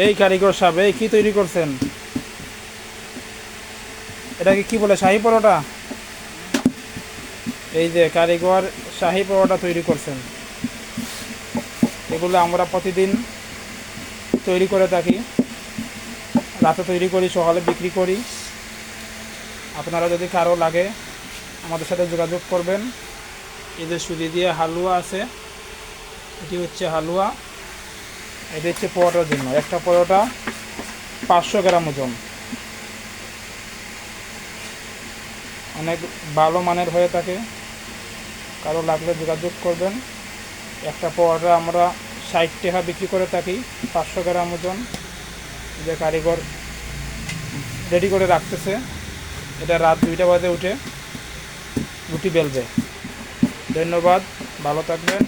এই কারিগর সাহেব, এই কি তৈরি করছেন? এটাকে কি বলে, শাহী পরোটা? এই যে কারিগর শাহী পরোটা তৈরি করছেন। এগুলো আমরা প্রতিদিন তৈরি করে থাকি, রাতে তৈরি করি, সকালে বিক্রি করি। আপনারা যদি কারো লাগে আমাদের সাথে যোগাযোগ করবেন। এই যে সুজি দিয়ে হালুয়া আছে, এটি হচ্ছে হালুয়া। এটি হচ্ছে পরোটার জন্য, একটা পরোটা 500 গ্রাম ওজন, অনেক ভালো মানের হয়ে থাকে। কারো লাগলে যোগাযোগ করবেন। একটা পরোটা আমরা 60 টাকা বিক্রি করে থাকি, 500 গ্রাম ওজন। যে কারিগর রেডি করে রাখতেছে, এটা রাত 2টা বাজে উঠে রুটি বেলবে। ধন্যবাদ, ভালো থাকবেন।